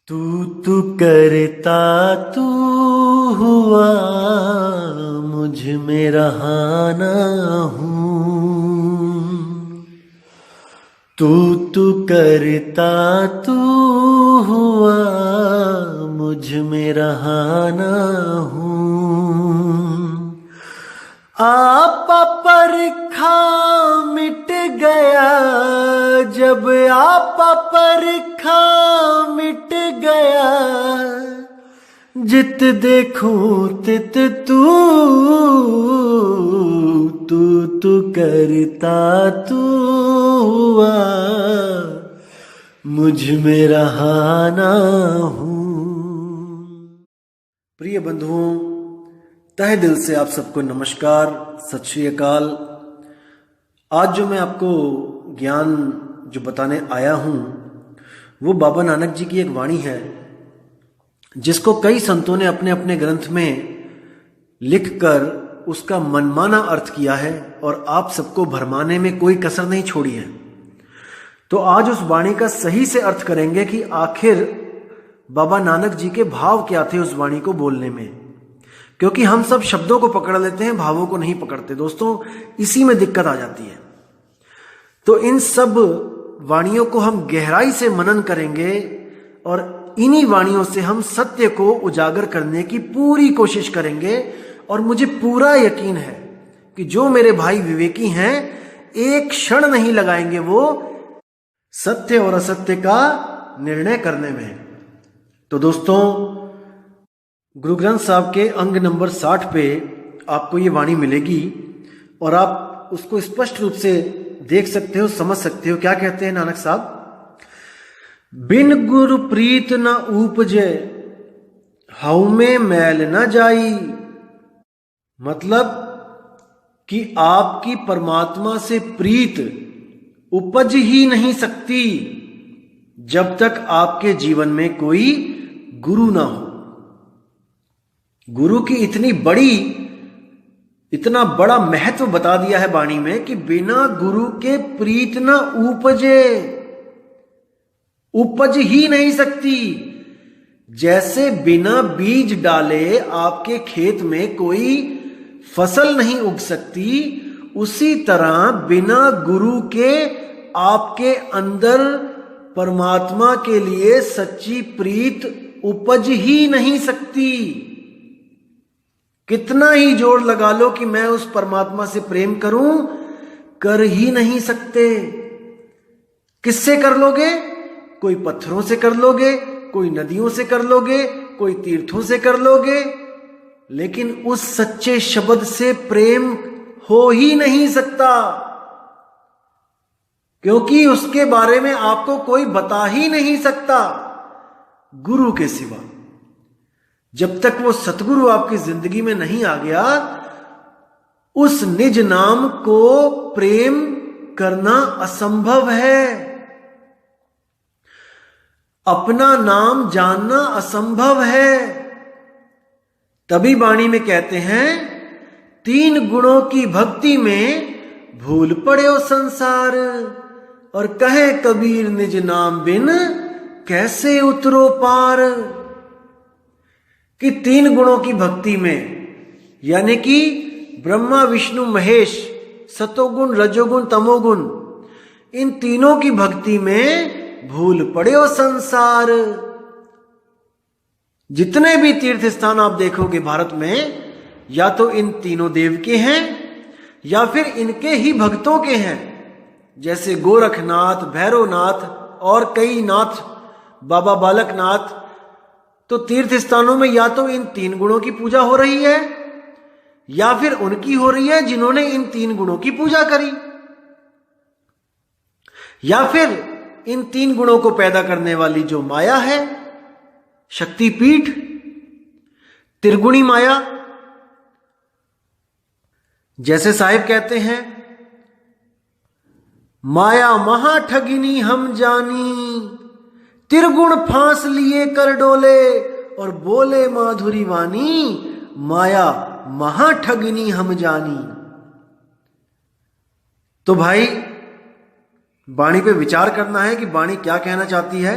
तू तू करता तू हुआ मुझ में रहाना हूँ। तू तू करता तू हुआ मुझ में रहाना हूँ। आपा परखा मिट गया जब आपा परखा मिट गया, जित देखूं तित तू तू तू करता तू हुआ मुझ में रहाना हूँ। प्रिय बंधुओं, तहे दिल से आप सबको नमस्कार, सत श्री अकाल। आज जो मैं आपको ज्ञान जो बताने आया हूँ वो बाबा नानक जी की एक वाणी है जिसको कई संतों ने अपने अपने ग्रंथ में लिखकर उसका मनमाना अर्थ किया है और आप सबको भरमाने में कोई कसर नहीं छोड़ी है। तो आज उस वाणी का सही से अर्थ करेंगे कि आखिर बाबा नानक जी के भाव क्या थे उस वाणी को बोलने में, क्योंकि हम सब शब्दों को पकड़ लेते हैं, भावों को नहीं पकड़ते। दोस्तों, इसी में दिक्कत आ जाती है। तो इन सब वाणियों को हम गहराई से मनन करेंगे और इन्हीं वाणियों से हम सत्य को उजागर करने की पूरी कोशिश करेंगे। और मुझे पूरा यकीन है कि जो मेरे भाई विवेकी हैं एक क्षण नहीं लगाएंगे वो सत्य और असत्य का निर्णय करने में। तो दोस्तों, गुरु ग्रंथ साहब के अंग नंबर 60 पे आपको ये वाणी मिलेगी और आप उसको स्पष्ट रूप से देख सकते हो, समझ सकते हो। क्या कहते हैं नानक साहब? बिन गुरु प्रीत न उपजे हऊ में मैल न जाई। मतलब कि आपकी परमात्मा से प्रीत उपज ही नहीं सकती जब तक आपके जीवन में कोई गुरु ना हो। गुरु की इतना बड़ा महत्व बता दिया है वाणी में कि बिना गुरु के प्रीत न उपजे, उपज ही नहीं सकती। जैसे बिना बीज डाले आपके खेत में कोई फसल नहीं उग सकती, उसी तरह बिना गुरु के आपके अंदर परमात्मा के लिए सच्ची प्रीत उपज ही नहीं सकती। कितना ही जोर लगा लो कि मैं उस परमात्मा से प्रेम करूं, कर ही नहीं सकते। किससे कर लोगे? कोई पत्थरों से कर लोगे, कोई नदियों से कर लोगे, कोई तीर्थों से कर लोगे, लेकिन उस सच्चे शब्द से प्रेम हो ही नहीं सकता, क्योंकि उसके बारे में आपको कोई बता ही नहीं सकता गुरु के सिवा। जब तक वो सतगुरु आपकी जिंदगी में नहीं आ गया, उस निज नाम को प्रेम करना असंभव है। अपना नाम जानना असंभव है। तभी वाणी में कहते हैं, 3 गुणों की भक्ति में भूल पड़े संसार। और कहे कबीर निज नाम बिन कैसे उतरो पार। कि 3 गुणों की भक्ति में, यानी कि ब्रह्मा विष्णु महेश, सतोगुण रजोगुण तमोगुण, इन तीनों की भक्ति में भूल पड़े संसार। जितने भी तीर्थ स्थान आप देखोगे भारत में, या तो इन तीनों देव के हैं या फिर इनके ही भक्तों के हैं। जैसे गोरखनाथ, भैरवनाथ और कई नाथ, बाबा बालकनाथ। तो तीर्थ स्थानों में या तो इन 3 गुणों की पूजा हो रही है या फिर उनकी हो रही है जिन्होंने इन 3 गुणों की पूजा करी, या फिर इन 3 गुणों को पैदा करने वाली जो माया है, शक्तिपीठ, त्रिगुणी माया। जैसे साहिब कहते हैं, माया महा ठगिनी हम जानी, त्रिगुण फांस लिए कर डोले, और बोले माधुरी वाणी, माया महा ठगिनी हम जानी। तो भाई, वाणी पे विचार करना है कि वाणी क्या कहना चाहती है।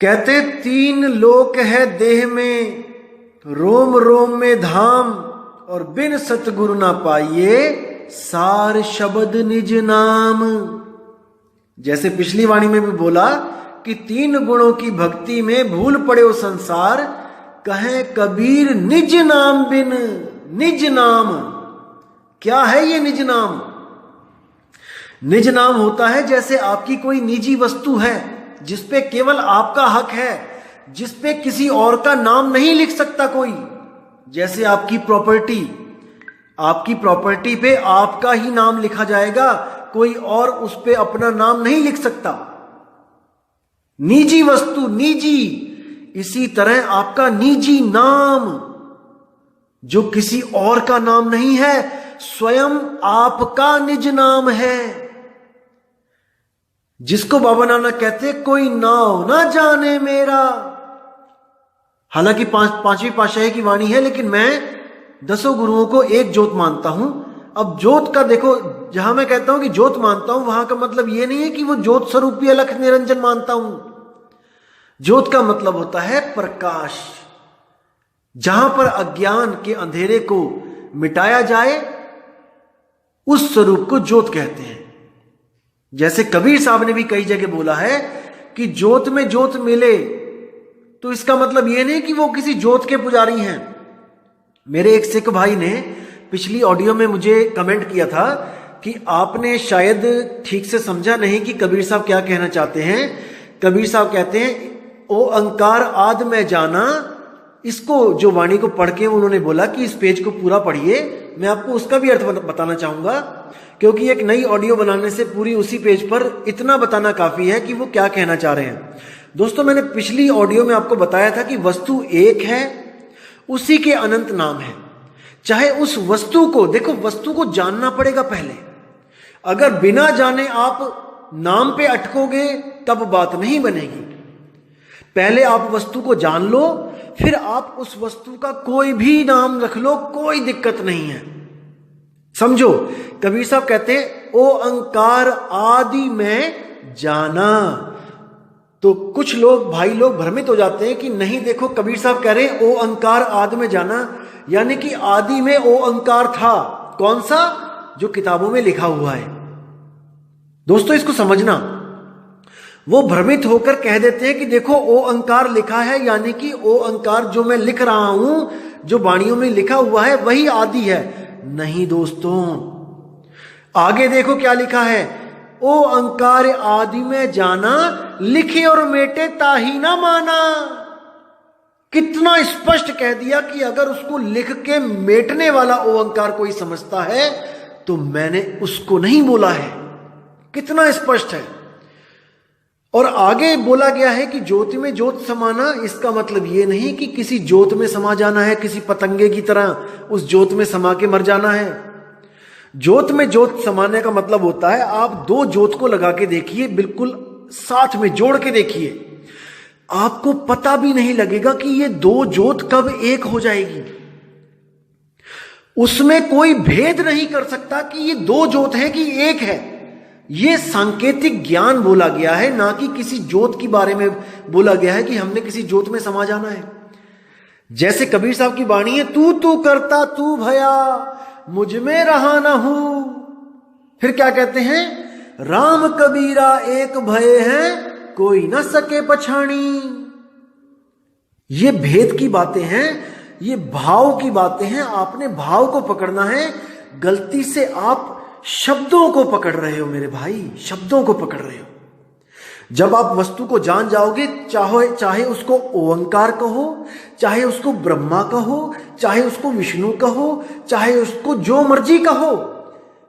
कहते 3 लोक है देह में, रोम रोम में धाम, और बिन सतगुरु ना पाइए सार शब्द निज नाम। जैसे पिछली वाणी में भी बोला कि 3 गुणों की भक्ति में भूल पड़े वो संसार, कहे कबीर निज नाम बिन। निज नाम क्या है? ये निज नाम, निज नाम होता है जैसे आपकी कोई निजी वस्तु है जिसपे केवल आपका हक है, जिसपे किसी और का नाम नहीं लिख सकता कोई। जैसे आपकी प्रॉपर्टी पे आपका ही नाम लिखा जाएगा, कोई और उस पे अपना नाम नहीं लिख सकता। निजी वस्तु, निजी। इसी तरह आपका निजी नाम जो किसी और का नाम नहीं है, स्वयं आपका निज नाम है, जिसको बाबा नानक कहते कोई नाव ना जाने मेरा। हालांकि पांचवी पातशाही की वाणी है, लेकिन मैं 10 गुरुओं को एक ज्योत मानता हूं। अब ज्योत का देखो, जहां मैं कहता हूं कि ज्योत मानता हूं, वहां का मतलब यह नहीं है कि वो ज्योत स्वरूपी अलख निरंजन मानता हूं। ज्योत का मतलब होता है प्रकाश, जहां पर अज्ञान के अंधेरे को मिटाया जाए, उस स्वरूप को ज्योत कहते हैं। जैसे कबीर साहब ने भी कई जगह बोला है कि ज्योत में ज्योत मिले, तो इसका मतलब यह नहीं कि वो किसी ज्योत के पुजारी हैं। मेरे एक सिख भाई ने पिछली ऑडियो में मुझे कमेंट किया था कि आपने शायद ठीक से समझा नहीं कि कबीर साहब क्या कहना चाहते हैं। कबीर साहब कहते हैं ओ अंकार आद में जाना। इसको जो वाणी को पढ़ के उन्होंने बोला कि इस पेज को पूरा पढ़िए, मैं आपको उसका भी अर्थ बताना चाहूंगा, क्योंकि एक नई ऑडियो बनाने से पूरी उसी पेज पर इतना बताना काफी है कि वो क्या कहना चाह रहे हैं। दोस्तों, मैंने पिछली ऑडियो में आपको बताया था कि वस्तु एक है, उसी के अनंत नाम है। चाहे उस वस्तु को, देखो वस्तु को जानना पड़ेगा पहले। अगर बिना जाने आप नाम पे अटकोगे तब बात नहीं बनेगी। पहले आप वस्तु को जान लो, फिर आप उस वस्तु का कोई भी नाम रख लो, कोई दिक्कत नहीं है। समझो, कबीर साहब कहते हैं ओ अंकार आदि में जाना। तो कुछ लोग, भाई लोग भ्रमित हो जाते हैं कि नहीं, देखो कबीर साहब कह रहे हैं ओ अंकार आदि में जाना, यानी कि आदि में ओ अंकार था। कौन सा? जो किताबों में लिखा हुआ है। दोस्तों, इसको समझना। वो भ्रमित होकर कह देते हैं कि देखो ओ अंकार लिखा है, यानी कि ओ अंकार जो मैं लिख रहा हूं, जो वाणियों में लिखा हुआ है, वही आदि है। नहीं दोस्तों, आगे देखो क्या लिखा है। ओ अंकार आदि में जाना, लिखे और मेटे ताही ना माना। कितना स्पष्ट कह दिया कि अगर उसको लिख के मेटने वाला ओ अंकार कोई समझता है तो मैंने उसको नहीं बोला है। कितना स्पष्ट है। और आगे बोला गया है कि ज्योति में ज्योत समाना, इसका मतलब ये नहीं कि किसी ज्योत में समा जाना है, किसी पतंगे की तरह उस ज्योत में समा के मर जाना है। ज्योत में ज्योत समाने का मतलब होता है आप 2 ज्योत को लगा के देखिए, बिल्कुल साथ में जोड़ के देखिए, आपको पता भी नहीं लगेगा कि ये 2 ज्योत कब एक हो जाएगी। उसमें कोई भेद नहीं कर सकता कि ये 2 ज्योत है कि एक है। ये सांकेतिक ज्ञान बोला गया है, ना कि किसी ज्योत के बारे में बोला गया है कि हमने किसी ज्योत में समा जाना है। जैसे कबीर साहब की वाणी है, तू तू करता तू भया मुझ में रहा ना हूं। फिर क्या कहते हैं, राम कबीरा एक भय है कोई ना सके पछाणी। ये भेद की बातें हैं, ये भाव की बातें हैं। आपने भाव को पकड़ना है। गलती से आप शब्दों को पकड़ रहे हो मेरे भाई, शब्दों को पकड़ रहे हो। जब आप वस्तु को जान जाओगे, चाहे उसको ओंकार कहो, चाहे उसको ब्रह्मा कहो, चाहे उसको विष्णु कहो, चाहे उसको जो मर्जी कहो,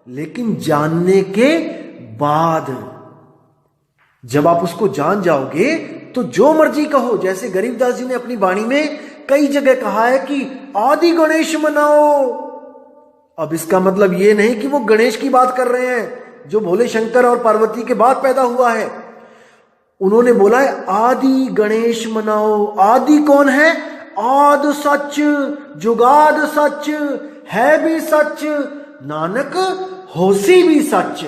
लेकिन जानने के बाद जब आप उसको जान जाओगे तो जो मर्जी कहो। जैसे गरीबदास जी ने अपनी वाणी में कई जगह कहा है कि आदि गणेश मनाओ। अब इसका मतलब ये नहीं कि वो गणेश की बात कर रहे हैं जो भोले शंकर और पार्वती के बाद पैदा हुआ है। उन्होंने बोला है आदि गणेश मनाओ। आदि कौन है? आद सच, जुगाद सच, है भी सच, नानक होसी भी सच।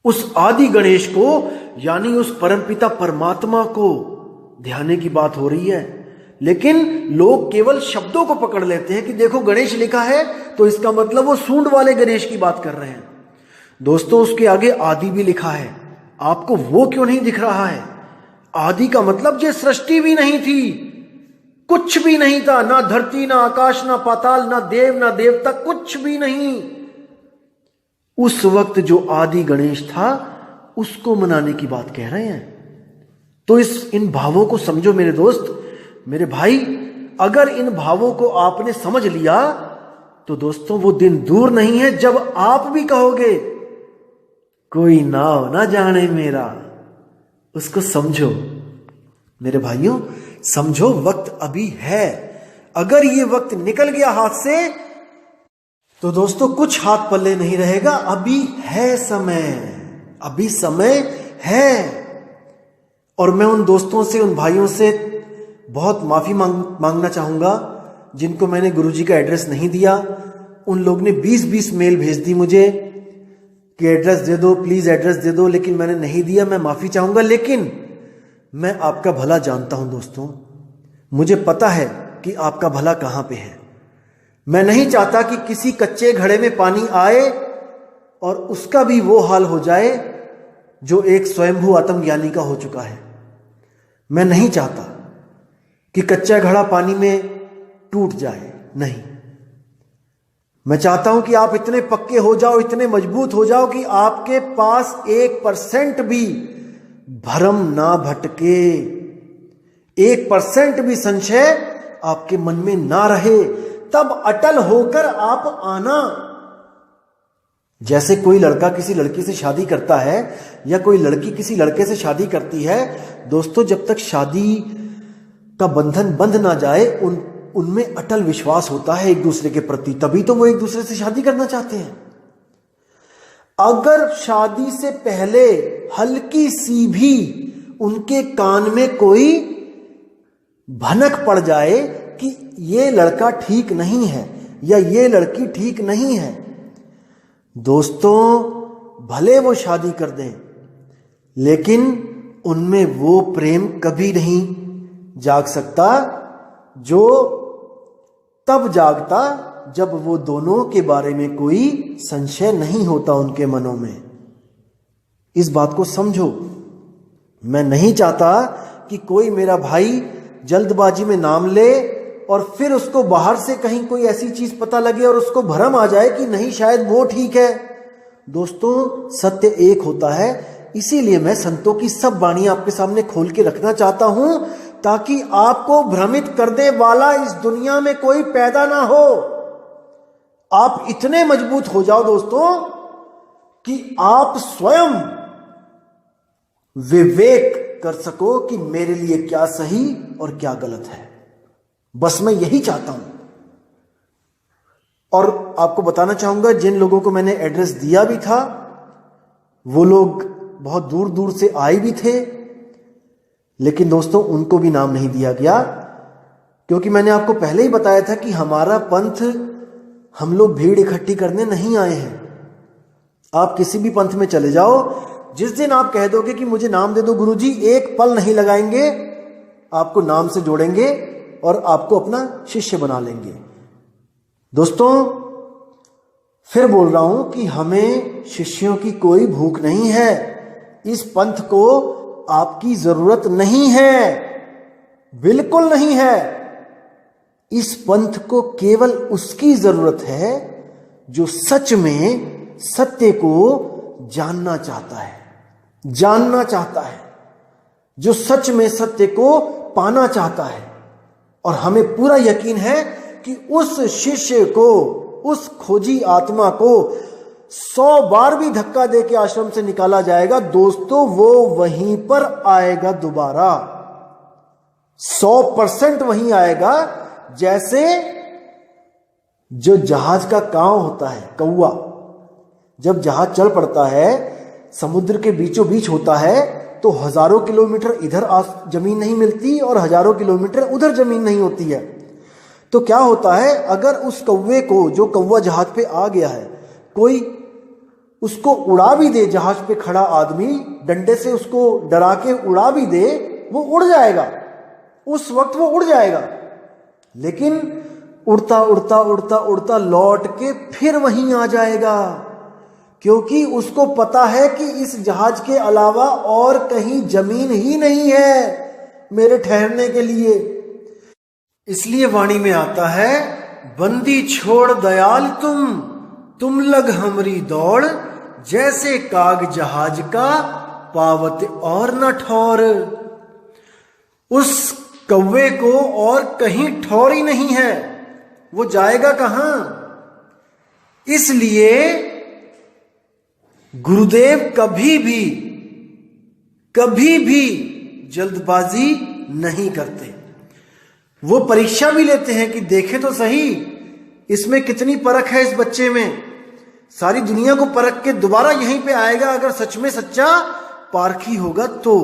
उस आदि गणेश को यानी उस परमपिता परमात्मा को ध्याने की बात हो रही है। लेकिन लोग केवल शब्दों को पकड़ लेते हैं कि देखो गणेश लिखा है तो इसका मतलब वो सूंड वाले गणेश की बात कर रहे हैं। दोस्तों उसके आगे आदि भी लिखा है, आपको वो क्यों नहीं दिख रहा है? आदि का मतलब ये सृष्टि भी नहीं थी, कुछ भी नहीं था, ना धरती ना आकाश ना पाताल ना देव ना देवता, कुछ भी नहीं। उस वक्त जो आदि गणेश था उसको मनाने की बात कह रहे हैं। तो इन भावों को समझो मेरे दोस्त, मेरे भाई। अगर इन भावों को आपने समझ लिया तो दोस्तों वो दिन दूर नहीं है जब आप भी कहोगे कोई नाव ना जाने मेरा। उसको समझो मेरे भाइयों, समझो वक्त अभी है। अगर ये वक्त निकल गया हाथ से तो दोस्तों कुछ हाथ पल्ले नहीं रहेगा। अभी है समय, अभी समय है। और मैं उन दोस्तों से, उन भाइयों से बहुत माफी मांगना चाहूंगा जिनको मैंने गुरुजी का एड्रेस नहीं दिया। उन लोग ने 20-20 मेल भेज दी मुझे कि एड्रेस दे दो, प्लीज एड्रेस दे दो, लेकिन मैंने नहीं दिया। मैं माफी चाहूंगा, लेकिन मैं आपका भला जानता हूं दोस्तों। मुझे पता है कि आपका भला कहां पे है। मैं नहीं चाहता कि किसी कच्चे घड़े में पानी आए और उसका भी वो हाल हो जाए जो एक स्वयंभू आत्मज्ञानी का हो चुका है। मैं नहीं चाहता कि कच्चा घड़ा पानी में टूट जाए, नहीं। मैं चाहता हूं कि आप इतने पक्के हो जाओ, इतने मजबूत हो जाओ कि आपके पास 1% भी भ्रम ना भटके, 1% भी संशय आपके मन में ना रहे। तब अटल होकर आप आना। जैसे कोई लड़का किसी लड़की से शादी करता है या कोई लड़की किसी लड़के से शादी करती है, दोस्तों जब तक शादी का बंधन बंध ना जाए उनमें अटल विश्वास होता है एक दूसरे के प्रति, तभी तो वो एक दूसरे से शादी करना चाहते हैं। अगर शादी से पहले हल्की सी भी उनके कान में कोई भनक पड़ जाए कि ये लड़का ठीक नहीं है या ये लड़की ठीक नहीं है, दोस्तों भले वो शादी कर दें, लेकिन उनमें वो प्रेम कभी नहीं जाग सकता जो तब जागता जब वो दोनों के बारे में कोई संशय नहीं होता उनके मनों में। इस बात को समझो। मैं नहीं चाहता कि कोई मेरा भाई जल्दबाजी में नाम ले और फिर उसको बाहर से कहीं कोई ऐसी चीज पता लगे और उसको भ्रम आ जाए कि नहीं शायद वो ठीक है। दोस्तों सत्य एक होता है, इसीलिए मैं संतों की सब वाणी आपके सामने खोल के रखना चाहता हूं ताकि आपको भ्रमित करने वाला इस दुनिया में कोई पैदा ना हो। आप इतने मजबूत हो जाओ दोस्तों कि आप स्वयं विवेक कर सको कि मेरे लिए क्या सही और क्या गलत है। बस मैं यही चाहता हूं। और आपको बताना चाहूंगा, जिन लोगों को मैंने एड्रेस दिया भी था वो लोग बहुत दूर दूर से आए भी थे, लेकिन दोस्तों उनको भी नाम नहीं दिया गया, क्योंकि मैंने आपको पहले ही बताया था कि हमारा पंथ, हम लोग भीड़ इकट्ठी करने नहीं आए हैं। आप किसी भी पंथ में चले जाओ, जिस दिन आप कह दोगे कि मुझे नाम दे दो गुरुजी, एक पल नहीं लगाएंगे, आपको नाम से जोड़ेंगे और आपको अपना शिष्य बना लेंगे। दोस्तों फिर बोल रहा हूं कि हमें शिष्यों की कोई भूख नहीं है। इस पंथ को आपकी जरूरत नहीं है, बिल्कुल नहीं है। इस पंथ को केवल उसकी जरूरत है जो सच में सत्य को जानना चाहता है, जानना चाहता है, जो सच में सत्य को पाना चाहता है। और हमें पूरा यकीन है कि उस शिष्य को, उस खोजी आत्मा को 100 बार भी धक्का दे के आश्रम से निकाला जाएगा, दोस्तों वो वहीं पर आएगा दोबारा, 100% वहीं आएगा। जैसे जो जहाज का कांव होता है, कौवा, जब जहाज चल पड़ता है, समुद्र के बीचों बीच होता है, तो हजारों किलोमीटर इधर जमीन नहीं मिलती और हजारों किलोमीटर उधर जमीन नहीं होती है। तो क्या होता है, अगर उस कौवे को, जो कौवा जहाज पे आ गया है, कोई उसको उड़ा भी दे, जहाज पे खड़ा आदमी डंडे से उसको डरा के उड़ा भी दे, वो उड़ जाएगा, उस वक्त वो उड़ जाएगा। लेकिन उड़ता उड़ता उड़ता उड़ता लौट के फिर वहीं आ जाएगा, क्योंकि उसको पता है कि इस जहाज के अलावा और कहीं जमीन ही नहीं है मेरे ठहरने के लिए। इसलिए वाणी में आता है, बंदी छोड़ दयाल तुम लग हमरी दौड़, जैसे काग जहाज का पावत और न ठौर। उस कौवे को और कहीं ठौर ही नहीं है, वो जाएगा कहां। इसलिए गुरुदेव कभी भी जल्दबाजी नहीं करते। वो परीक्षा भी लेते हैं कि देखें तो सही इसमें कितनी परख है, इस बच्चे में। सारी दुनिया को परख के दोबारा यहीं पे आएगा अगर सच में सच्चा पारखी होगा तो।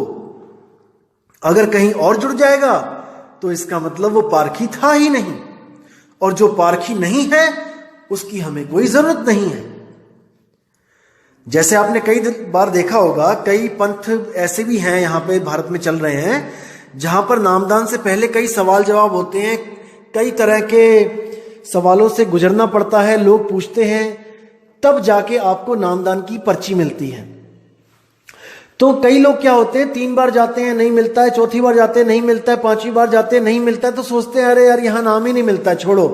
अगर कहीं और जुड़ जाएगा तो इसका मतलब वो पारखी था ही नहीं, और जो पारखी नहीं है उसकी हमें कोई जरूरत नहीं है। जैसे आपने कई बार देखा होगा, कई पंथ ऐसे भी हैं यहाँ पे भारत में चल रहे हैं, जहां पर नामदान से पहले कई सवाल जवाब होते हैं, कई तरह के सवालों से गुजरना पड़ता है, लोग पूछते हैं, तब जाके आपको नामदान की पर्ची मिलती है। तो कई लोग क्या होते हैं, 3 बार जाते हैं नहीं मिलता है, चौथी बार जाते हैं नहीं मिलता है, 5वीं बार जाते हैं नहीं मिलता है, तो सोचते हैं अरे यार यहां नाम ही नहीं मिलता है, छोड़ो,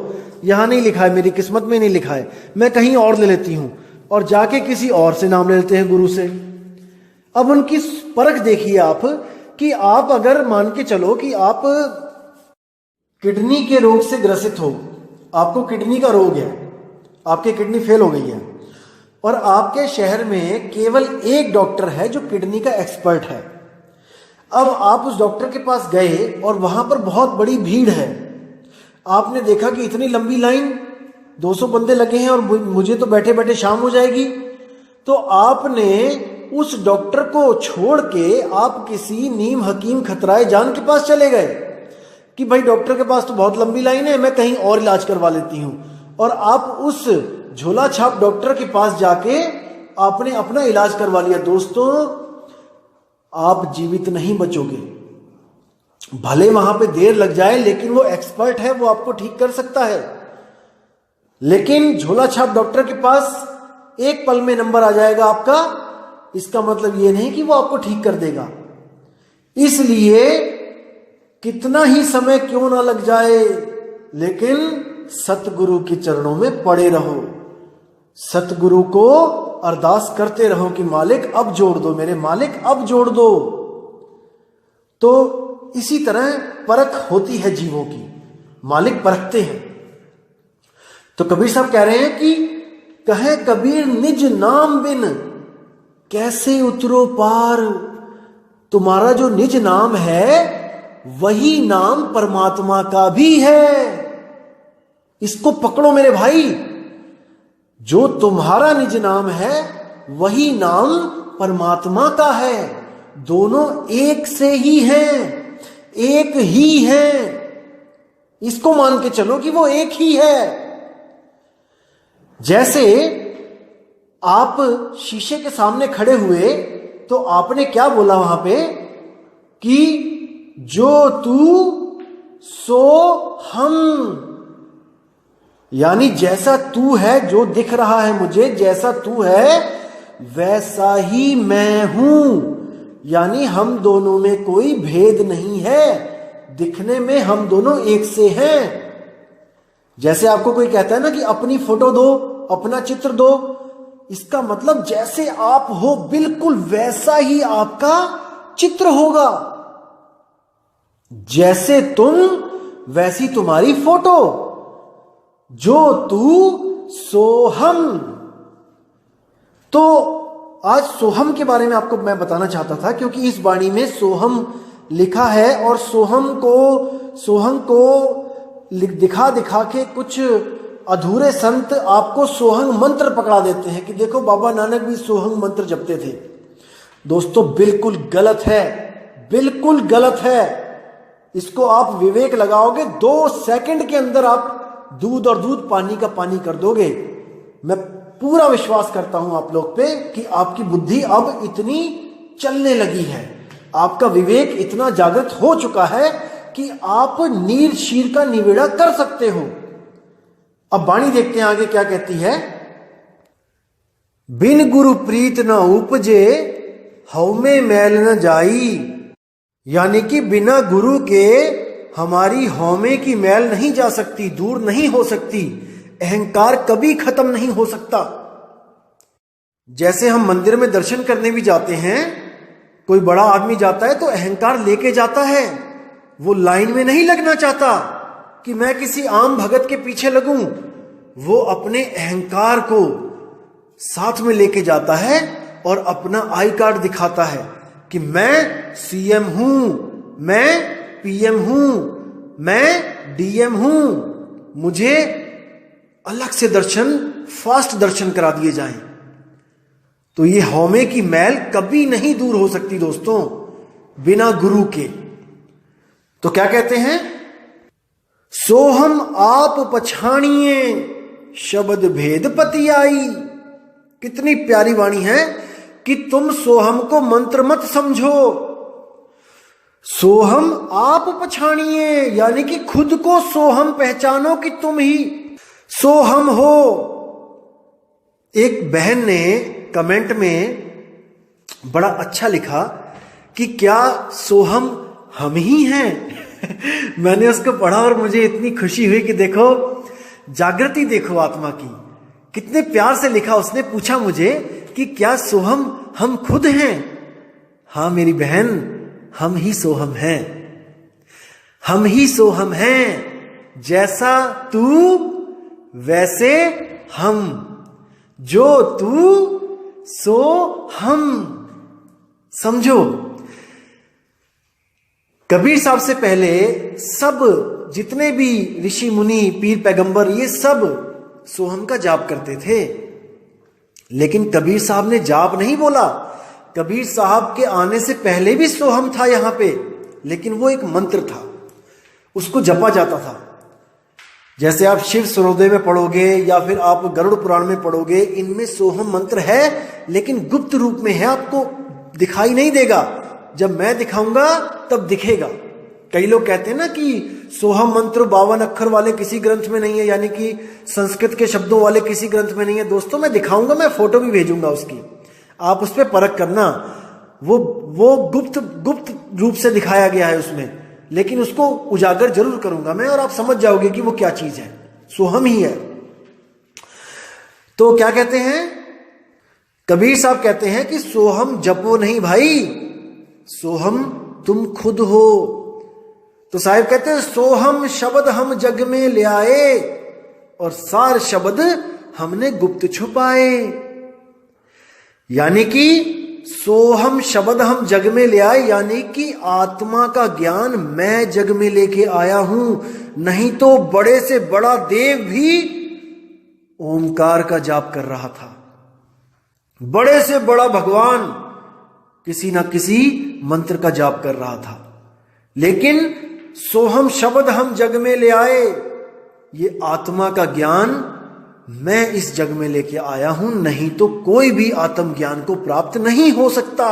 यहां नहीं लिखा है, मेरी किस्मत में नहीं लिखा है, मैं कहीं और ले लेती हूं, और जाके किसी और से नाम ले लेते हैं, गुरु से। अब उनकी परख देखिए आप, कि आप अगर मान के चलो कि आप किडनी के रोग से ग्रसित हो, आपको किडनी का रोग है, आपकी किडनी फेल हो गई है, और आपके शहर में केवल एक डॉक्टर है जो किडनी का एक्सपर्ट है। अब आप उस डॉक्टर के पास गए और वहां पर बहुत बड़ी भीड़ है, आपने देखा कि इतनी लंबी लाइन, 200 बंदे लगे हैं और मुझे तो बैठे बैठे शाम हो जाएगी, तो आपने उस डॉक्टर को छोड़ के आप किसी नीम हकीम खतराए जान के पास चले गए कि भाई डॉक्टर के पास तो बहुत लंबी लाइन है, मैं कहीं और इलाज करवा लेती हूं, और आप उस झोला छाप डॉक्टर के पास जाके आपने अपना इलाज करवा लिया। दोस्तों, आप जीवित नहीं बचोगे, भले वहां पे देर लग जाए, लेकिन वो एक्सपर्ट है, वो आपको ठीक कर सकता है। लेकिन झोला छाप डॉक्टर के पास एक पल में नंबर आ जाएगा आपका, इसका मतलब ये नहीं कि वो आपको ठीक कर देगा। इसलिए कितना ही समय क्यों ना लग जाए, लेकिन सतगुरु के चरणों में पड़े रहो, सतगुरु को अरदास करते रहो कि मालिक अब जोड़ दो, मेरे मालिक अब जोड़ दो। तो इसी तरह परख होती है जीवों की, मालिक परखते हैं। तो कबीर साहब कह रहे हैं कि कहे कबीर निज नाम बिन कैसे उतरो पार। तुम्हारा जो निज नाम है वही नाम परमात्मा का भी है, इसको पकड़ो मेरे भाई। जो तुम्हारा निज नाम है वही नाम परमात्मा का है, दोनों एक से ही हैं, एक ही हैं, इसको मान के चलो कि वो एक ही है। जैसे आप शीशे के सामने खड़े हुए तो आपने क्या बोला वहां पे कि जो तू सो हम, यानी जैसा तू है, जो दिख रहा है मुझे, जैसा तू है वैसा ही मैं हूं, यानी हम दोनों में कोई भेद नहीं है, दिखने में हम दोनों एक से हैं। जैसे आपको कोई कहता है ना कि अपनी फोटो दो, अपना चित्र दो, इसका मतलब जैसे आप हो बिल्कुल वैसा ही आपका चित्र होगा, जैसे तुम वैसी तुम्हारी फोटो, जो तू सो हम। तो आज सोहम के बारे में आपको मैं बताना चाहता था, क्योंकि इस वाणी में सोहम लिखा है, और सोहम को दिखा दिखा के कुछ अधूरे संत आपको सोहंग मंत्र पकड़ा देते हैं कि देखो बाबा नानक भी सोहंग मंत्र जपते थे। दोस्तों, बिल्कुल गलत है, बिल्कुल गलत है। इसको आप विवेक लगाओगे, 2 सेकंड के अंदर आप दूध और दूध पानी का पानी कर दोगे। मैं पूरा विश्वास करता हूं आप लोग पे कि आपकी बुद्धि अब इतनी चलने लगी है, आपका विवेक इतना जागृत हो चुका है कि आप नीर शीर का निवेड़ा कर सकते हो। अब वाणी देखते हैं आगे क्या कहती है। बिन गुरु प्रीत न उपजे, हव में मैल न जाई। यानी कि बिना गुरु के हमारी हौमे की मैल नहीं जा सकती, दूर नहीं हो सकती, अहंकार कभी खत्म नहीं हो सकता। जैसे हम मंदिर में दर्शन करने भी जाते हैं, कोई बड़ा आदमी जाता है तो अहंकार लेके जाता है, वो लाइन में नहीं लगना चाहता कि मैं किसी आम भगत के पीछे लगूं, वो अपने अहंकार को साथ में लेके जाता है और अपना आई कार्ड दिखाता है कि मैं सीएम हूं, मैं पीएम हूं, मैं डीएम हूं, मुझे अलग से दर्शन, फास्ट दर्शन करा दिए जाएं। तो ये हौमे की मैल कभी नहीं दूर हो सकती दोस्तों बिना गुरु के। तो क्या कहते हैं, सोहम आप पछाणिए शब्द भेद पति आई। कितनी प्यारी वाणी है कि तुम सोहम को मंत्र मत समझो, सोहम आप पछाणिए, यानी कि खुद को सोहम पहचानो कि तुम ही सोहम हो। एक बहन ने कमेंट में बड़ा अच्छा लिखा कि क्या सोहम हम ही हैं। मैंने उसको पढ़ा और मुझे इतनी खुशी हुई कि देखो जागृति, देखो आत्मा की, कितने प्यार से लिखा। उसने पूछा मुझे कि क्या सोहम हम खुद हैं। हाँ मेरी बहन, हम ही सोहम हैं, हम ही सोहम हैं। जैसा तू वैसे हम, जो तू सो हम। समझो, कबीर साहब से पहले सब जितने भी ऋषि मुनि, पीर पैगंबर, ये सब सोहम का जाप करते थे। लेकिन कबीर साहब ने जाप नहीं बोला। कबीर साहब के आने से पहले भी सोहम था यहां पे, लेकिन वो एक मंत्र था, उसको जपा जाता था। जैसे आप शिव सूर्योदय में पढ़ोगे या फिर आप गरुड़ पुराण में पढ़ोगे, इनमें सोहम मंत्र है, लेकिन गुप्त रूप में है, आपको दिखाई नहीं देगा। जब मैं दिखाऊंगा तब दिखेगा। कई लोग कहते हैं ना कि सोहम मंत्र 52 अक्षर वाले किसी ग्रंथ में नहीं है, यानी कि संस्कृत के शब्दों वाले किसी ग्रंथ में नहीं है। दोस्तों मैं दिखाऊंगा, मैं फोटो भी भेजूंगा उसकी, आप उस पर परख करना। वो गुप्त रूप से दिखाया गया है उसमें, लेकिन उसको उजागर जरूर करूंगा मैं, और आप समझ जाओगे कि वो क्या चीज है। सोहम ही है। तो क्या कहते हैं, कबीर साहब कहते हैं कि सोहम जपो नहीं भाई, सोहम तुम खुद हो। तो साहिब कहते हैं सोहम शब्द हम जग में ले आए, और सार शब्द हमने गुप्त छुपाए। यानी कि सोहम शब्द हम जग में ले आए, यानी कि आत्मा का ज्ञान मैं जग में लेके आया हूं। नहीं तो बड़े से बड़ा देव भी ओमकार का जाप कर रहा था, बड़े से बड़ा भगवान किसी ना किसी मंत्र का जाप कर रहा था। लेकिन सोहम शब्द हम जग में ले आए, ये आत्मा का ज्ञान मैं इस जग में लेके आया हूं, नहीं तो कोई भी आत्म ज्ञान को प्राप्त नहीं हो सकता।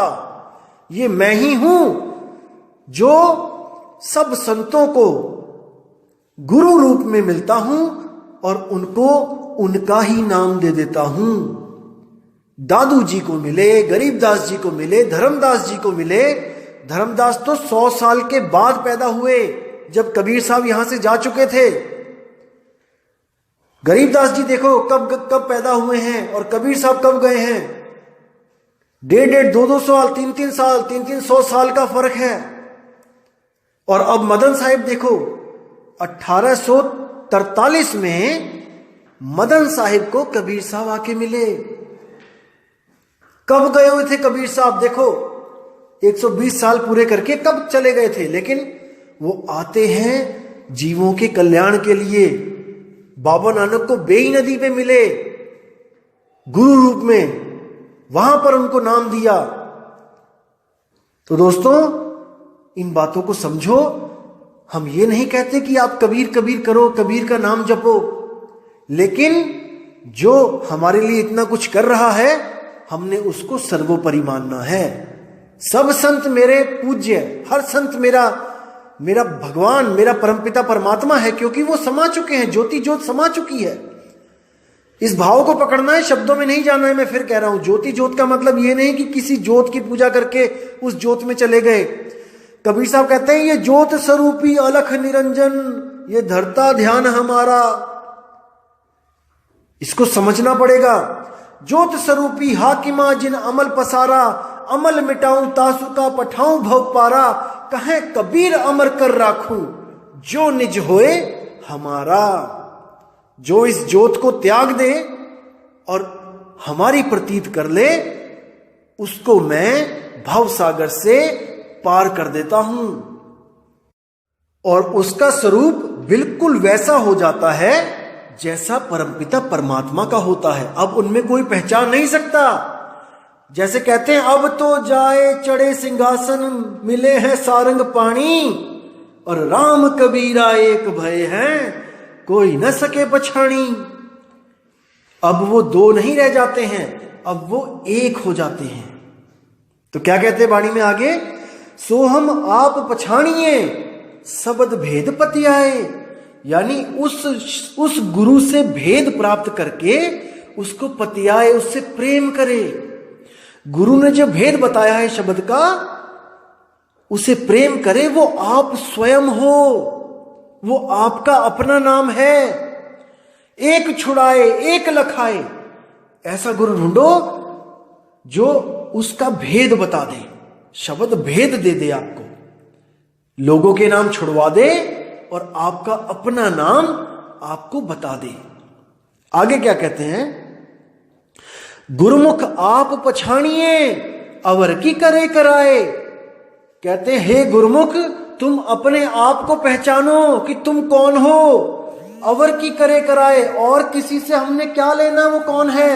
ये मैं ही हूं जो सब संतों को गुरु रूप में मिलता हूं और उनको उनका ही नाम दे देता हूं। दादू जी को मिले, गरीबदास जी को मिले, धर्मदास जी को मिले। धर्मदास तो 100 साल के बाद पैदा हुए, जब कबीर साहब यहां से जा चुके थे। गरीबदास जी देखो कब पैदा हुए हैं, और कबीर साहब कब गए हैं। 1.5, 2 साल, 3 साल, 300 साल का फर्क है। और अब मदन साहिब देखो, 1843 में मदन साहिब को कबीर साहब आके मिले। कब गए हुए थे कबीर साहब, देखो 120 साल पूरे करके कब चले गए थे, लेकिन वो आते हैं जीवों के कल्याण के लिए। बाबा नानक को बेई नदी पे मिले गुरु रूप में, वहां पर उनको नाम दिया। तो दोस्तों इन बातों को समझो। हम ये नहीं कहते कि आप कबीर कबीर करो, कबीर का नाम जपो, लेकिन जो हमारे लिए इतना कुछ कर रहा है, हमने उसको सर्वोपरि मानना है। सब संत मेरे पूज्य, हर संत मेरा भगवान, मेरा परमपिता परमात्मा है, क्योंकि वो समा चुके हैं, ज्योति ज्योत समा चुकी है। इस भाव को पकड़ना है, शब्दों में नहीं जाना है। मैं फिर कह रहा हूं, ज्योति ज्योत का मतलब ये नहीं कि किसी ज्योत की पूजा करके उस ज्योत में चले गए। कबीर साहब कहते हैं, ये ज्योत स्वरूपी अलख निरंजन, ये धरता ध्यान हमारा। इसको समझना पड़ेगा। ज्योत स्वरूपी हाकिमा जिन अमल पसारा, अमल मिटाऊं तासु का पठाऊं भव पारा, कहे कबीर अमर कर राखूं जो निज होए हमारा। जो इस ज्योत को त्याग दे और हमारी प्रतीत कर ले, उसको मैं भव सागर से पार कर देता हूं, और उसका स्वरूप बिल्कुल वैसा हो जाता है जैसा परमपिता परमात्मा का होता है। अब उनमें कोई पहचान नहीं सकता। जैसे कहते हैं, अब तो जाए चढ़े सिंहासन, मिले हैं सारंग पाणी, और राम कबीरा एक भय हैं, कोई न सके पछाणी। अब वो दो नहीं रह जाते हैं, अब वो एक हो जाते हैं। तो क्या कहते हैं वाणी में आगे, सो हम आप पछाणिए सबद भेद पति आए। यानी उस गुरु से भेद प्राप्त करके उसको पतियाए, उससे प्रेम करे। गुरु ने जो भेद बताया है शब्द का, उसे प्रेम करे। वो आप स्वयं हो, वो आपका अपना नाम है। एक छुड़ाए एक लखाए, ऐसा गुरु ढूंढो जो उसका भेद बता दे, शब्द भेद दे दे आपको, लोगों के नाम छुड़वा दे और आपका अपना नाम आपको बता दे। आगे क्या कहते हैं, गुरुमुख आप पछाणिए अवर की करे कराए। कहते हैं, हे गुरुमुख, तुम अपने आप को पहचानो कि तुम कौन हो। अवर की करे कराए, और किसी से हमने क्या लेना, वो कौन है,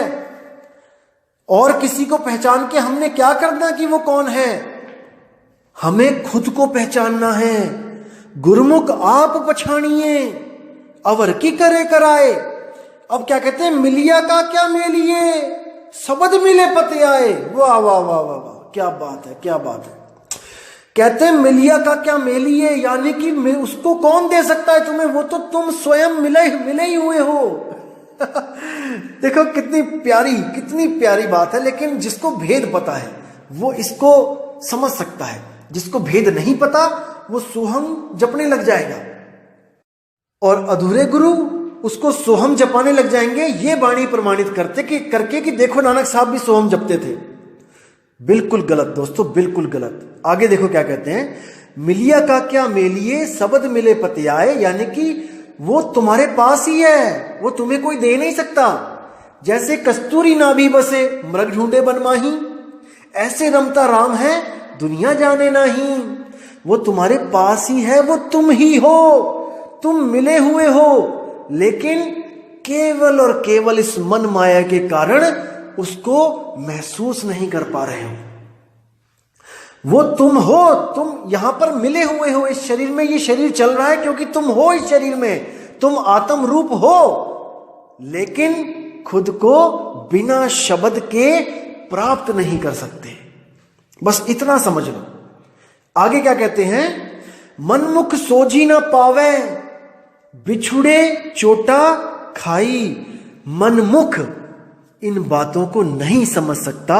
और किसी को पहचान के हमने क्या करना कि वो कौन है। हमें खुद को पहचानना है। गुरुमुख आप पछाणिए अवर की करे कराए। अब क्या कहते हैं, मिलिया का क्या मेलिए सबद मिले पते आए। वाह वाह वाह वाह वाह, क्या बात है, क्या बात है। कहते हैं मिलिया का क्या मेलिए, यानी कि उसको कौन दे सकता है तुम्हें, वो तो तुम स्वयं मिले ही हुए हो। देखो कितनी प्यारी बात है। लेकिन जिसको भेद पता है वो इसको समझ सकता है, जिसको भेद नहीं पता वो सोहम जपने लग जाएगा, और अधूरे गुरु उसको सोहम जपाने लग जाएंगे। ये वाणी प्रमाणित करके कि देखो नानक साहब भी सोहम जपते थे। बिल्कुल गलत दोस्तों, बिल्कुल गलत। आगे देखो क्या कहते हैं, मिलिया का क्या मेलिए सबद मिले पति आए। यानी कि वो तुम्हारे पास ही है, वो तुम्हें कोई दे नहीं सकता। जैसे कस्तूरी नाभि बसे मृग ढूंढे बनमाही, ऐसे रमता राम है दुनिया जाने नहीं। वो तुम्हारे पास ही है, वो तुम ही हो, तुम मिले हुए हो, लेकिन केवल और केवल इस मन माया के कारण उसको महसूस नहीं कर पा रहे हो। वो तुम हो, तुम यहां पर मिले हुए हो इस शरीर में। ये शरीर चल रहा है क्योंकि तुम हो इस शरीर में, तुम आत्म रूप हो, लेकिन खुद को बिना शब्द के प्राप्त नहीं कर सकते। बस इतना समझ लो। आगे क्या कहते हैं, मनमुख सोझी ना पावे बिछुड़े चोटा खाई। मनमुख इन बातों को नहीं समझ सकता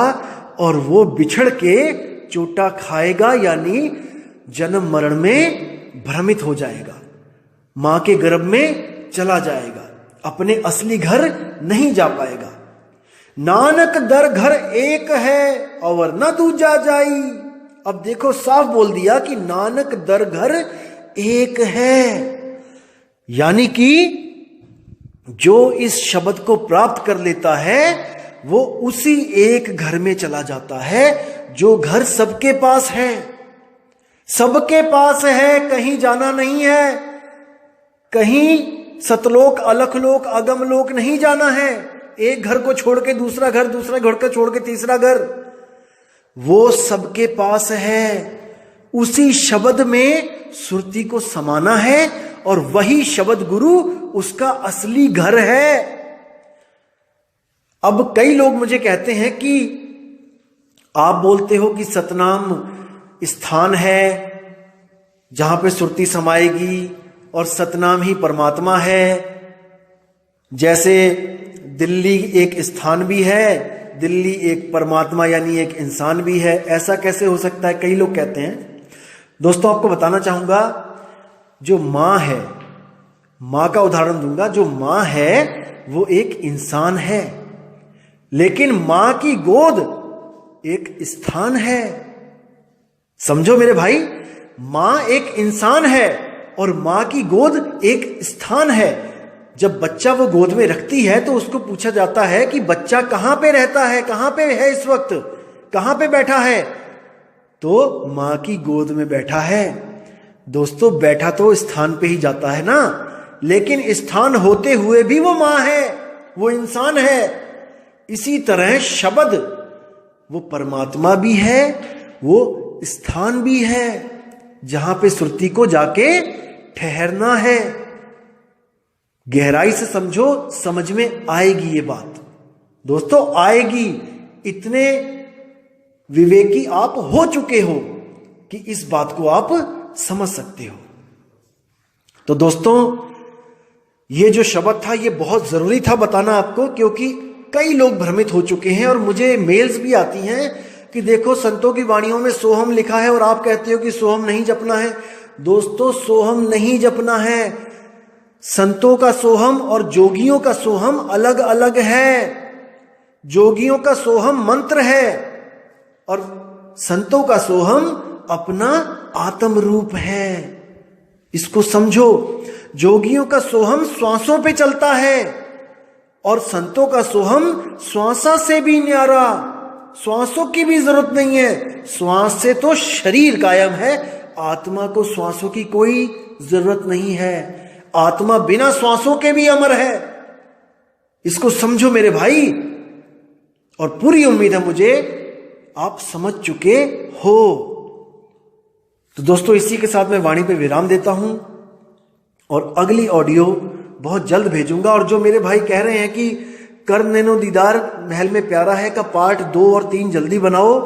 और वो बिछड़ के चोटा खाएगा, यानी जन्म मरण में भ्रमित हो जाएगा, मां के गर्भ में चला जाएगा, अपने असली घर नहीं जा पाएगा। नानक दर घर एक है और न दूजा जाई। अब देखो साफ बोल दिया कि नानक दर घर एक है, यानी कि जो इस शब्द को प्राप्त कर लेता है वो उसी एक घर में चला जाता है, जो घर सबके पास है। सबके पास है, कहीं जाना नहीं है, कहीं सतलोक अलखलोक अगमलोक नहीं जाना है। एक घर को छोड़ के दूसरा घर, दूसरा घर को छोड़ के तीसरा घर, वो सबके पास है। उसी शब्द में सुरती को समाना है और वही शब्द गुरु उसका असली घर है। अब कई लोग मुझे कहते हैं कि आप बोलते हो कि सतनाम स्थान है जहां पे सुरती समाएगी और सतनाम ही परमात्मा है, जैसे दिल्ली एक स्थान भी है, दिल्ली एक परमात्मा यानी एक इंसान भी है, ऐसा कैसे हो सकता है, कई लोग कहते हैं। दोस्तों आपको बताना चाहूंगा, जो मां है, मां का उदाहरण दूंगा, जो मां है वो एक इंसान है, लेकिन मां की गोद एक स्थान है। समझो मेरे भाई, मां एक इंसान है और मां की गोद एक स्थान है। जब बच्चा वो गोद में रखती है तो उसको पूछा जाता है कि बच्चा कहां पे रहता है, कहां पे है इस वक्त, कहां पे बैठा है, तो मां की गोद में बैठा है। दोस्तों बैठा तो स्थान पे ही जाता है ना, लेकिन स्थान होते हुए भी वो मां है, वो इंसान है। इसी तरह शब्द वो परमात्मा भी है, वो स्थान भी है जहां पे श्रुति को जाके ठहरना है। गहराई से समझो, समझ में आएगी ये बात दोस्तों, आएगी। इतने विवेकी आप हो चुके हो कि इस बात को आप समझ सकते हो। तो दोस्तों ये जो शब्द था ये बहुत जरूरी था बताना आपको, क्योंकि कई लोग भ्रमित हो चुके हैं और मुझे मेल्स भी आती हैं कि देखो संतों की वाणियों में सोहम लिखा है और आप कहते हो कि सोहम नहीं जपना है। दोस्तों सोहम नहीं जपना है। संतों का सोहम और जोगियों का सोहम अलग अलग है। जोगियों का सोहम मंत्र है और संतों का सोहम अपना आत्म रूप है। इसको समझो, जोगियों का सोहम श्वासों पे चलता है और संतों का सोहम श्वासा से भी न्यारा, श्वासों की भी जरूरत नहीं है। श्वास से तो शरीर कायम है, आत्मा को श्वासों की कोई जरूरत नहीं है। आत्मा बिना श्वासों के भी अमर है। इसको समझो मेरे भाई, और पूरी उम्मीद है मुझे आप समझ चुके हो। तो दोस्तों इसी के साथ मैं वाणी पे विराम देता हूं और अगली ऑडियो बहुत जल्द भेजूंगा। और जो मेरे भाई कह रहे हैं कि कर नैनो दीदार महल में प्यारा है का पार्ट 2 और 3 जल्दी बनाओ,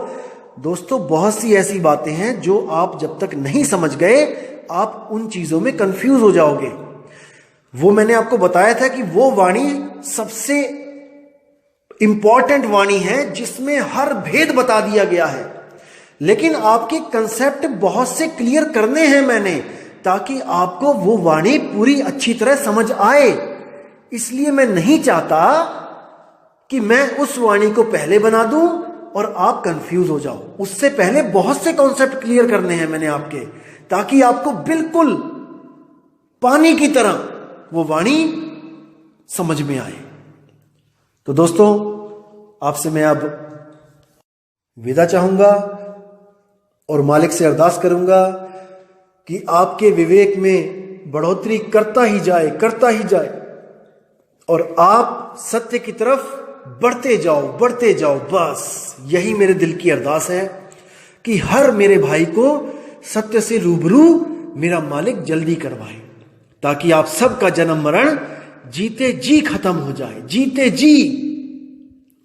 दोस्तों बहुत सी ऐसी बातें हैं जो आप जब तक नहीं समझ गए आप उन चीजों में कंफ्यूज हो जाओगे। वो मैंने आपको बताया था कि वो वाणी सबसे इंपॉर्टेंट वाणी है जिसमें हर भेद बता दिया गया है, लेकिन आपके कंसेप्ट बहुत से क्लियर करने हैं मैंने, ताकि आपको वो वाणी पूरी अच्छी तरह समझ आए। इसलिए मैं नहीं चाहता कि मैं उस वाणी को पहले बना दूं और आप कंफ्यूज हो जाओ। उससे पहले बहुत से कॉन्सेप्ट क्लियर करने हैं मैंने आपके, ताकि आपको बिल्कुल पानी की तरह वो वाणी समझ में आए। तो दोस्तों आपसे मैं अब विदा चाहूंगा और मालिक से अरदास करूंगा कि आपके विवेक में बढ़ोतरी करता ही जाए, करता ही जाए, और आप सत्य की तरफ बढ़ते जाओ, बढ़ते जाओ। बस यही मेरे दिल की अरदास है कि हर मेरे भाई को सत्य से रूबरू मेरा मालिक जल्दी करवाए, ताकि आप सबका जन्म मरण जीते जी खत्म हो जाए। जीते जी,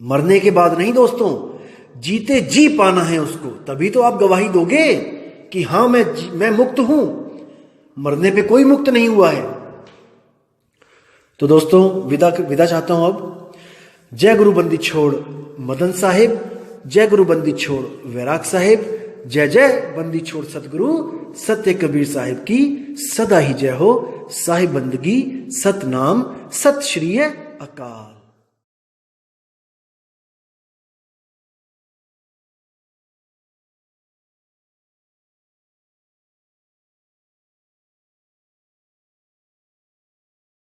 मरने के बाद नहीं दोस्तों, जीते जी पाना है उसको, तभी तो आप गवाही दोगे कि हां मैं मुक्त हूं। मरने पे कोई मुक्त नहीं हुआ है। तो दोस्तों विदा चाहता हूं अब। जय गुरु बंदी छोड़ मदन साहिब, जय गुरु बंदी छोड़ वैराग साहिब, जय जय बंदी छोड़ सतगुरु सत्य कबीर साहिब की सदा ही जय हो। साहिब बंदगी सतनाम, सत श्री अकाल।